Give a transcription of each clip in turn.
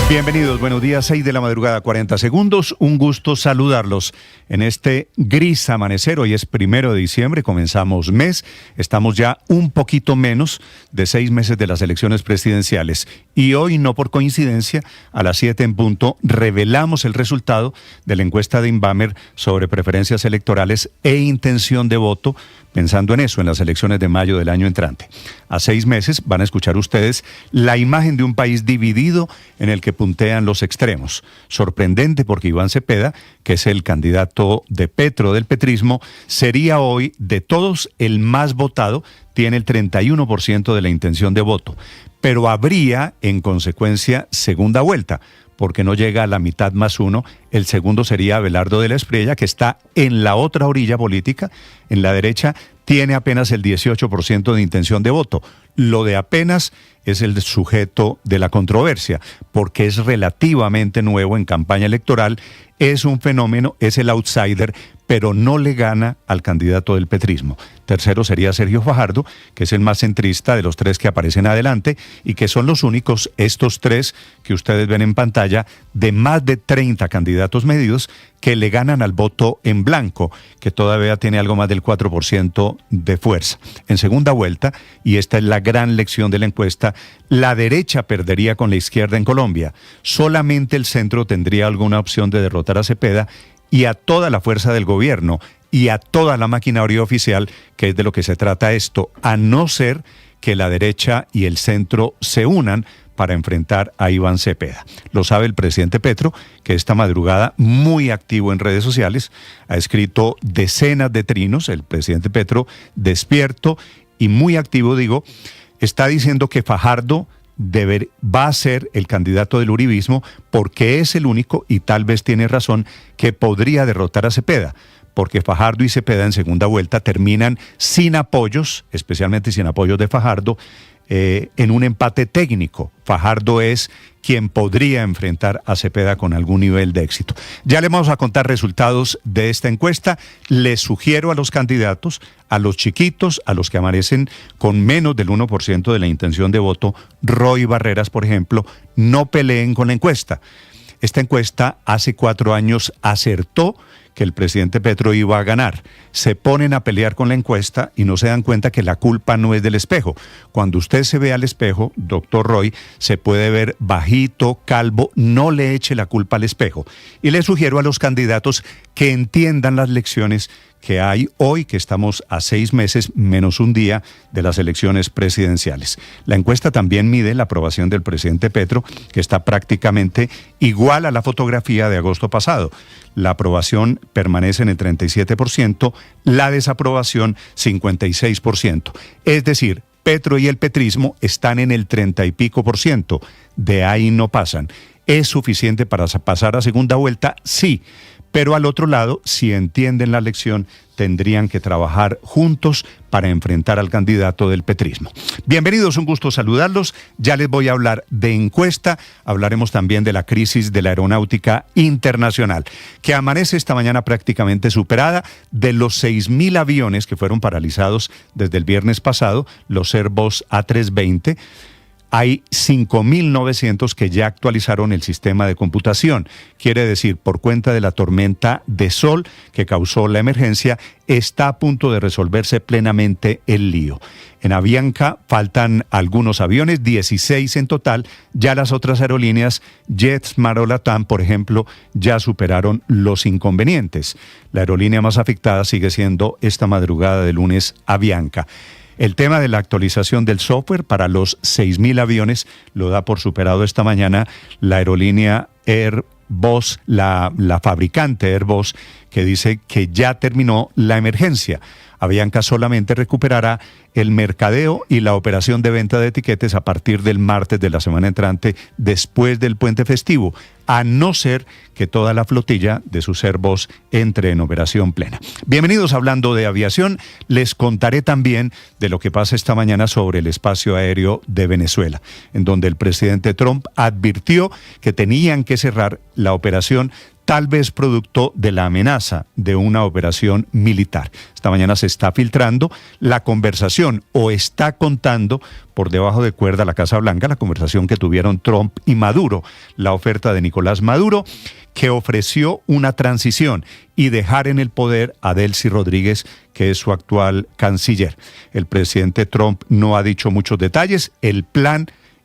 Bienvenidos, buenos días, 6 de la madrugada, 40 segundos. Un gusto saludarlos en este gris amanecer. Hoy es 1 de diciembre, comenzamos mes. Estamos ya un poquito menos de 6 meses de las elecciones presidenciales. Y hoy, no por coincidencia, a las 7 en punto, revelamos el resultado de la encuesta de Inbamer sobre preferencias electorales e intención de voto, pensando en eso, en las elecciones de mayo del año entrante. A 6 meses van a escuchar ustedes la imagen de un país dividido en el que puntean los extremos. Sorprendente porque Iván Cepeda, que es el candidato de Petro del petrismo, sería hoy de todos el más votado, tiene el 31% de la intención de voto, pero habría en consecuencia segunda vuelta, porque no llega a la mitad más uno. El segundo sería Abelardo de la Espriella, que está en la otra orilla política, en la derecha, tiene apenas el 18% de intención de voto. Lo de apenas es el sujeto de la controversia, porque es relativamente nuevo en campaña electoral, es un fenómeno, es el outsider, pero no le gana al candidato del petrismo. Tercero sería Sergio Fajardo, que es el más centrista de los tres que aparecen adelante y que son los únicos, estos tres que ustedes ven en pantalla, de más de 30 candidatos medidos que le ganan al voto en blanco, que todavía tiene algo más del 4% de fuerza. En segunda vuelta, y esta es la gran lección de la encuesta, la derecha perdería con la izquierda en Colombia. Solamente el centro tendría alguna opción de derrotar a Cepeda y a toda la fuerza del gobierno y a toda la maquinaria oficial, que es de lo que se trata esto, a no ser que la derecha y el centro se unan para enfrentar a Iván Cepeda. Lo sabe el presidente Petro, que esta madrugada, muy activo en redes sociales, ha escrito decenas de trinos. El presidente Petro, despierto y muy activo, está diciendo que Fajardo va a ser el candidato del uribismo porque es el único, y tal vez tiene razón, que podría derrotar a Cepeda, porque Fajardo y Cepeda en segunda vuelta terminan sin apoyos, especialmente sin apoyos de Fajardo, en un empate técnico. Fajardo es quien podría enfrentar a Cepeda con algún nivel de éxito. Ya le vamos a contar resultados de esta encuesta. Les sugiero a los candidatos, a los chiquitos, a los que amanecen con menos del 1% de la intención de voto, Roy Barreras, por ejemplo, no peleen con la encuesta. Esta encuesta hace 4 años acertó que el presidente Petro iba a ganar. Se ponen a pelear con la encuesta y no se dan cuenta que la culpa no es del espejo. Cuando usted se ve al espejo, doctor Roy, se puede ver bajito, calvo, no le eche la culpa al espejo. Y le sugiero a los candidatos que entiendan las lecciones que hay hoy, que estamos a 6 meses menos un día de las elecciones presidenciales. La encuesta también mide la aprobación del presidente Petro, que está prácticamente igual a la fotografía de agosto pasado. La aprobación permanece en el 37%, la desaprobación 56%. Es decir, Petro y el petrismo están en el 30 y pico %. De ahí no pasan. ¿Es suficiente para pasar a segunda vuelta? Sí. Pero al otro lado, si entienden la lección, tendrían que trabajar juntos para enfrentar al candidato del petrismo. Bienvenidos, un gusto saludarlos. Ya les voy a hablar de encuesta, hablaremos también de la crisis de la aeronáutica internacional, que amanece esta mañana prácticamente superada. De los 6.000 aviones que fueron paralizados desde el viernes pasado, los Airbus A320, hay 5.900 que ya actualizaron el sistema de computación. Quiere decir, por cuenta de la tormenta de sol que causó la emergencia, está a punto de resolverse plenamente el lío. En Avianca faltan algunos aviones, 16 en total. Ya las otras aerolíneas, JetSmart o LATAM, por ejemplo, ya superaron los inconvenientes. La aerolínea más afectada sigue siendo esta madrugada de lunes Avianca. El tema de la actualización del software para los 6.000 aviones lo da por superado esta mañana la aerolínea Airbus, la fabricante Airbus, que dice que ya terminó la emergencia. Avianca solamente recuperará el mercadeo y la operación de venta de etiquetes a partir del martes de la semana entrante, después del puente festivo, a no ser que toda la flotilla de sus Airbus entre en operación plena. Bienvenidos hablando de aviación. Les contaré también de lo que pasa esta mañana sobre el espacio aéreo de Venezuela, en donde el presidente Trump advirtió que tenían que cerrar la operación tal vez producto de la amenaza de una operación militar. Esta mañana se está filtrando la conversación, o está contando por debajo de cuerda la Casa Blanca, la conversación que tuvieron Trump y Maduro, la oferta de Nicolás Maduro, que ofreció una transición y dejar en el poder a Delcy Rodríguez, que es su actual canciller. El presidente Trump no ha dicho muchos detalles.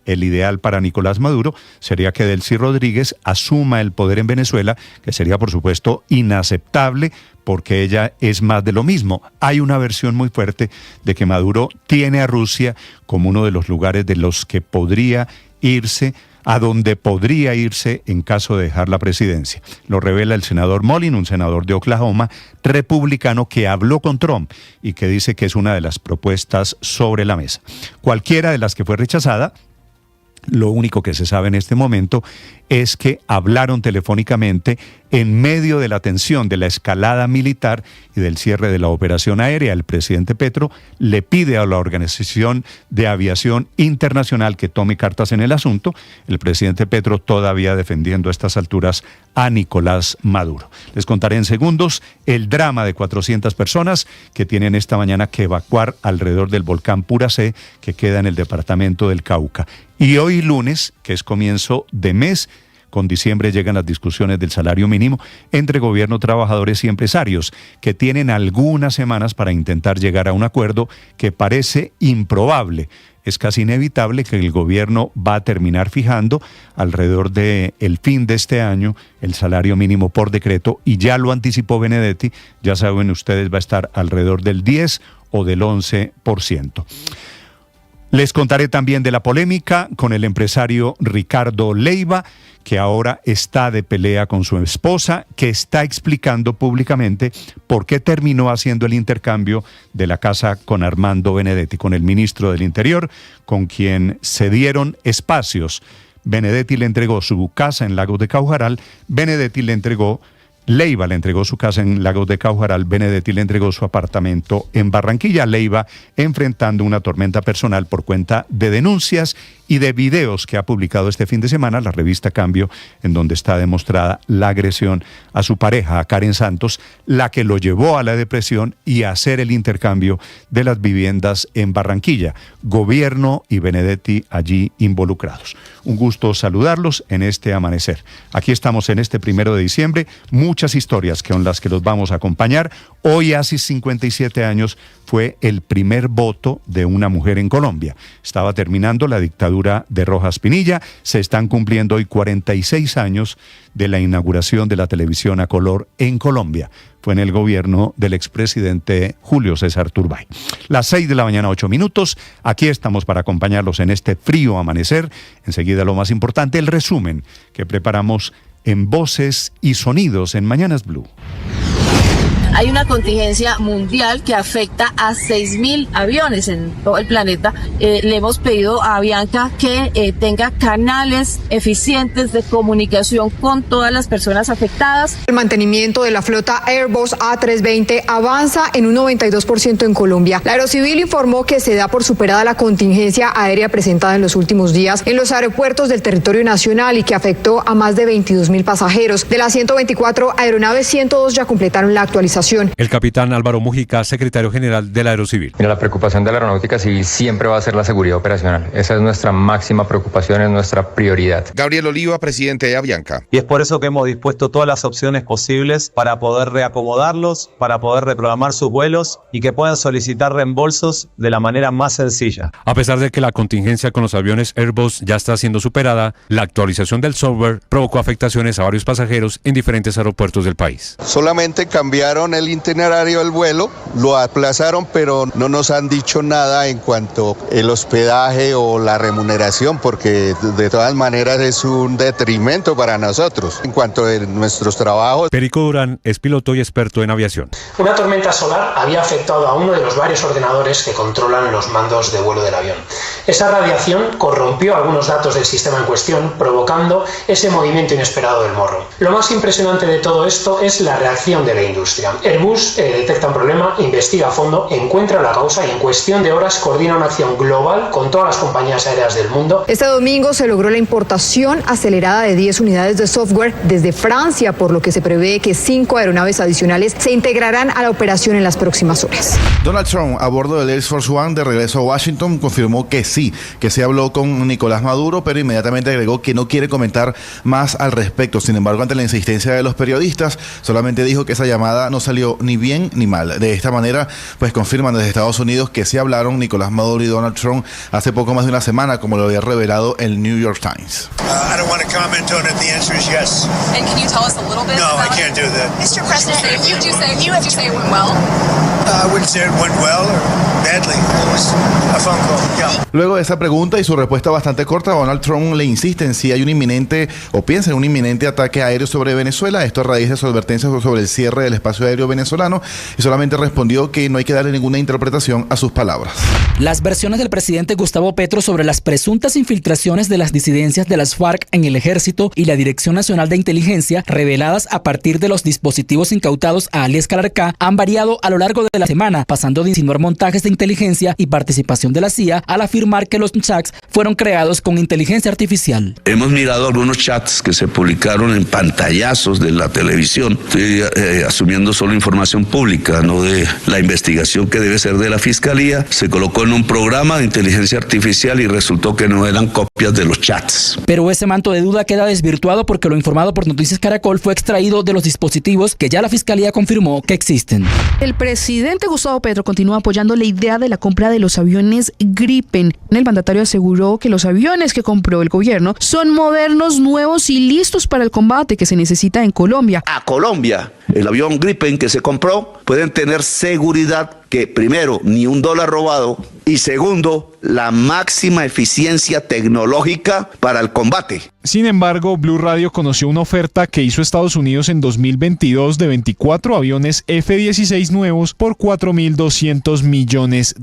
El ideal para Nicolás Maduro sería que Delcy Rodríguez asuma el poder en Venezuela, que sería por supuesto inaceptable porque ella es más de lo mismo. Hay una versión muy fuerte de que Maduro tiene a Rusia como uno de los lugares de los que podría irse, a donde podría irse en caso de dejar la presidencia. Lo revela el senador Mullin, un senador de Oklahoma, republicano, que habló con Trump y que dice que es una de las propuestas sobre la mesa. Cualquiera de las que fue rechazada, lo único que se sabe en este momento es que hablaron telefónicamente en medio de la tensión de la escalada militar y del cierre de la operación aérea. El presidente Petro le pide a la Organización de Aviación Internacional que tome cartas en el asunto. El presidente Petro todavía defendiendo a estas alturas a Nicolás Maduro. Les contaré en segundos el drama de 400 personas que tienen esta mañana que evacuar alrededor del volcán Puracé, que queda en el departamento del Cauca. Y hoy lunes, que es comienzo de mes, con diciembre llegan las discusiones del salario mínimo entre gobierno, trabajadores y empresarios, que tienen algunas semanas para intentar llegar a un acuerdo que parece improbable. Es casi inevitable que el gobierno va a terminar fijando alrededor del fin de este año el salario mínimo por decreto, y ya lo anticipó Benedetti, ya saben ustedes, va a estar alrededor del 10 o del 11%. Les contaré también de la polémica con el empresario Ricardo Leiva, que ahora está de pelea con su esposa, que está explicando públicamente por qué terminó haciendo el intercambio de la casa con Armando Benedetti, con el ministro del Interior, con quien se dieron espacios. Benedetti le entregó su casa en Lagos de Caujaral, Leiva le entregó su casa en Lagos de Caujaral, Benedetti le entregó su apartamento en Barranquilla. Leiva enfrentando una tormenta personal por cuenta de denuncias y de videos que ha publicado este fin de semana la revista Cambio, en donde está demostrada la agresión a su pareja, a Karen Santos, la que lo llevó a la depresión y a hacer el intercambio de las viviendas en Barranquilla. Gobierno y Benedetti allí involucrados. Un gusto saludarlos en este amanecer. Aquí estamos en este 1 de diciembre, muchas historias con las que los vamos a acompañar. Hoy, hace 57 años, fue el primer voto de una mujer en Colombia. Estaba terminando la dictadura de Rojas Pinilla. Se están cumpliendo hoy 46 años de la inauguración de la televisión a color en Colombia. Fue en el gobierno del expresidente Julio César Turbay. Las 6 de la mañana, 8 minutos. Aquí estamos para acompañarlos en este frío amanecer. Enseguida lo más importante, el resumen que preparamos en Voces y Sonidos en Mañanas Blue. Hay una contingencia mundial que afecta a 6.000 aviones en todo el planeta. Le hemos pedido a Avianca que tenga canales eficientes de comunicación con todas las personas afectadas. El mantenimiento de la flota Airbus A320 avanza en un 92% en Colombia. La Aerocivil informó que se da por superada la contingencia aérea presentada en los últimos días en los aeropuertos del territorio nacional y que afectó a más de 22.000 pasajeros. De las 124 aeronaves, 102 ya completaron la actualización. El capitán Álvaro Mujica, secretario general de la Aerocivil. Mira, la preocupación de la aeronáutica civil siempre va a ser la seguridad operacional. Esa es nuestra máxima preocupación, es nuestra prioridad. Gabriel Oliva, presidente de Avianca. Y es por eso que hemos dispuesto todas las opciones posibles para poder reacomodarlos, para poder reprogramar sus vuelos y que puedan solicitar reembolsos de la manera más sencilla. A pesar de que la contingencia con los aviones Airbus ya está siendo superada, la actualización del software provocó afectaciones a varios pasajeros en diferentes aeropuertos del país. Solamente cambiaron el itinerario del vuelo, lo aplazaron, pero no nos han dicho nada en cuanto al hospedaje o la remuneración, porque de todas maneras es un detrimento para nosotros en cuanto a nuestros trabajos. Perico Durán es piloto y experto en aviación. Una tormenta solar había afectado a uno de los varios ordenadores que controlan los mandos de vuelo del avión. Esa radiación corrompió algunos datos del sistema en cuestión, provocando ese movimiento inesperado del morro. Lo más impresionante de todo esto es la reacción de la industria. Airbus detecta un problema, investiga a fondo, encuentra la causa y en cuestión de horas coordina una acción global con todas las compañías aéreas del mundo. Este domingo se logró la importación acelerada de 10 unidades de software desde Francia, por lo que se prevé que 5 aeronaves adicionales se integrarán a la operación en las próximas horas. Donald Trump, a bordo del Air Force One de regreso a Washington, confirmó que sí, que se habló con Nicolás Maduro, pero inmediatamente agregó que no quiere comentar más al respecto. Sin embargo, ante la insistencia de los periodistas, solamente dijo que esa llamada no salió ni bien ni mal. De esta manera, pues confirman desde Estados Unidos que sí hablaron Nicolás Maduro y Donald Trump hace poco más de una semana, como lo había revelado el New York Times. I don't want to comment on it. The answer is yes. And can you tell us a little bit? No, I can't do that. Mr. President, would you say it went well? I wouldn't say it went well or badly. It was a phone call. Yeah. Luego de esa pregunta y su respuesta bastante corta, Donald Trump le insiste en si hay un inminente o piensa en un inminente ataque aéreo sobre Venezuela. Esto a raíz de su advertencia sobre el cierre del espacio aéreo venezolano, y solamente respondió que no hay que darle ninguna interpretación a sus palabras. Las versiones del presidente Gustavo Petro sobre las presuntas infiltraciones de las disidencias de las FARC en el Ejército y la Dirección Nacional de Inteligencia, reveladas a partir de los dispositivos incautados a alias Calarcá, han variado a lo largo de la semana, pasando de insinuar montajes de inteligencia y participación de la CIA al afirmar que los chats fueron creados con inteligencia artificial. Hemos mirado algunos chats que se publicaron en pantallazos de la televisión. Estoy asumiendo solo información pública, no de la investigación que debe ser de la Fiscalía. Se colocó en un programa de inteligencia artificial y resultó que no eran copias de los chats. Pero ese manto de duda queda desvirtuado porque lo informado por Noticias Caracol fue extraído de los dispositivos que ya la Fiscalía confirmó que existen. El presidente Gustavo Petro continúa apoyando la idea de la compra de los aviones Gripen. El mandatario aseguró que los aviones que compró el gobierno son modernos, nuevos y listos para el combate que se necesita en Colombia. A Colombia, el avión Gripen que se compró pueden tener seguridad que, primero, ni $1 robado y segundo, la máxima eficiencia tecnológica para el combate. Sin embargo, Blue Radio conoció una oferta que hizo Estados Unidos en 2022 de 24 aviones F-16 nuevos por $4.200 millones.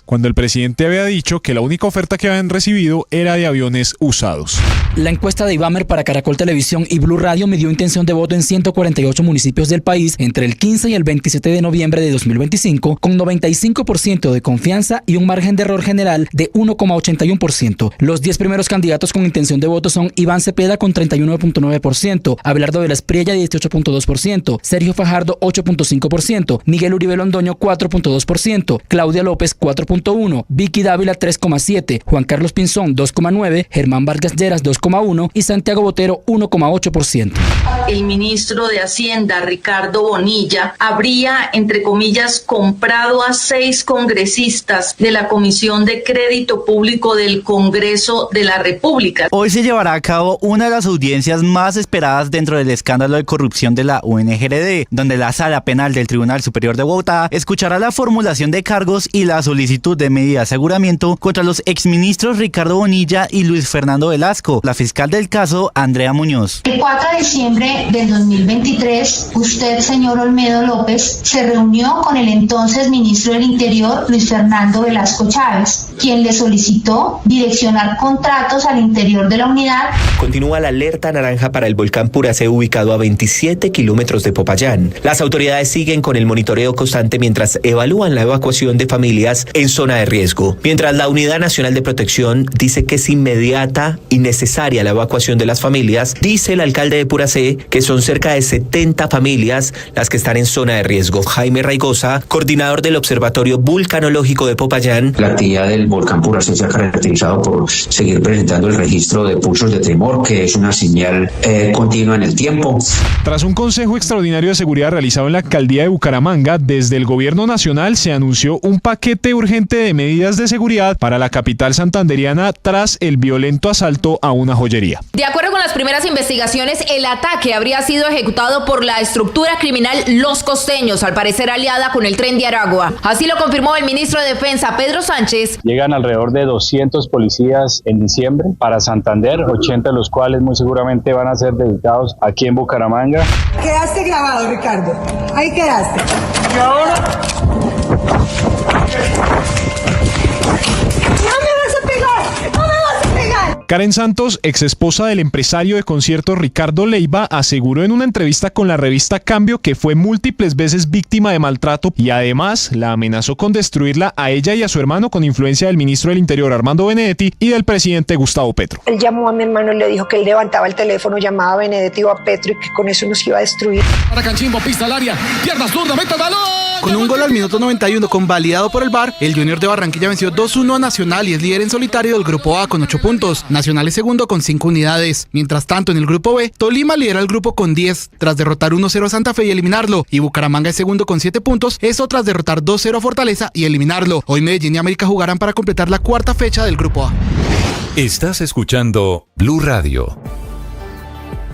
Cuando el presidente había dicho que la única oferta que habían recibido era de aviones usados. La encuesta de Ibamer para Caracol Televisión y Blue Radio midió intención de voto en 148 municipios del país entre el 15 y el 27 de noviembre de 2025, con 95% de confianza y un margen de error general de 1,81%. Los 10 primeros candidatos con intención de voto son Iván Cepeda con 31,9%, Abelardo de la Espriella 18,2%, Sergio Fajardo 8,5%, Miguel Uribe Londoño 4,2%, Claudia López 4,1%, Vicky Dávila 3,7%, Juan Carlos Pinzón 2,9%, Germán Vargas Lleras 2,1% y Santiago Botero 1,8%. El ministro de Hacienda, Ricardo Bonilla, habría, entre comillas, comprado a 6 congresistas de la Comisión de Crédito Público del Congreso de la República. Hoy se llevará a cabo una de las audiencias más esperadas dentro del escándalo de corrupción de la UNGRD, donde la Sala Penal del Tribunal Superior de Bogotá escuchará la formulación de cargos y la solicitud de medida de aseguramiento contra los exministros Ricardo Bonilla y Luis Fernando Velasco. La fiscal del caso, Andrea Muñoz. El 4 de diciembre del 2023, usted, señor Olmedo López, se reunió con el entonces ministro del Interior, Luis Fernando Velasco Chávez, quien le solicitó direccionar contratos al interior de la unidad. Continúa la alerta naranja para el volcán Puracé, ubicado a 27 kilómetros de Popayán. Las autoridades siguen con el monitoreo constante mientras evalúan la evacuación de familias en zona de riesgo. Mientras la Unidad Nacional de Protección dice que es inmediata y necesaria la evacuación de las familias, dice el alcalde de Puracé que son cerca de 70 familias las que están en zona de riesgo. Jaime Raigosa, coordinador del Observatorio Vulcanológico de Popayán. La actividad del volcán Puracé se ha caracterizado por seguir presentando el registro de pulsos de tremor, que es una señal continua en el tiempo. Tras un consejo extraordinario de seguridad realizado en la alcaldía de Bucaramanga, desde el gobierno nacional se anunció un paquete urgente de medidas de seguridad para la capital santandereana tras el violento asalto a una joyería. De acuerdo con las primeras investigaciones, el ataque habría sido ejecutado por la estructura criminal Los Costeños, al parecer aliada con el Tren de Aragua. Así lo confirmó el ministro de Defensa, Pedro Sánchez. Llegan alrededor de 200 policías en diciembre para Santander, 80 de los cuales muy seguramente van a ser dedicados aquí en Bucaramanga. Quedaste grabado, Ricardo. Ahí quedaste. Y ahora... ¡No me vas a pegar! ¡No me vas a pegar! Karen Santos, ex esposa del empresario de conciertos Ricardo Leiva, aseguró en una entrevista con la revista Cambio que fue múltiples veces víctima de maltrato y además la amenazó con destruirla a ella y a su hermano con influencia del ministro del Interior Armando Benedetti y del presidente Gustavo Petro. Él llamó a mi hermano y le dijo que él levantaba el teléfono, llamaba a Benedetti o a Petro y que con eso nos iba a destruir. Para Canchimbo, pista al área, pierna zurda, meta el balón. Con un gol al minuto 91 convalidado por el VAR, el Junior de Barranquilla venció 2-1 a Nacional y es líder en solitario del Grupo A con 8 puntos. Nacional es segundo con 5 unidades. Mientras tanto, en el Grupo B, Tolima lidera el grupo con 10, tras derrotar 1-0 a Santa Fe y eliminarlo. Y Bucaramanga es segundo con 7 puntos, eso tras derrotar 2-0 a Fortaleza y eliminarlo. Hoy Medellín y América jugarán para completar la cuarta fecha del Grupo A. Estás escuchando Blue Radio.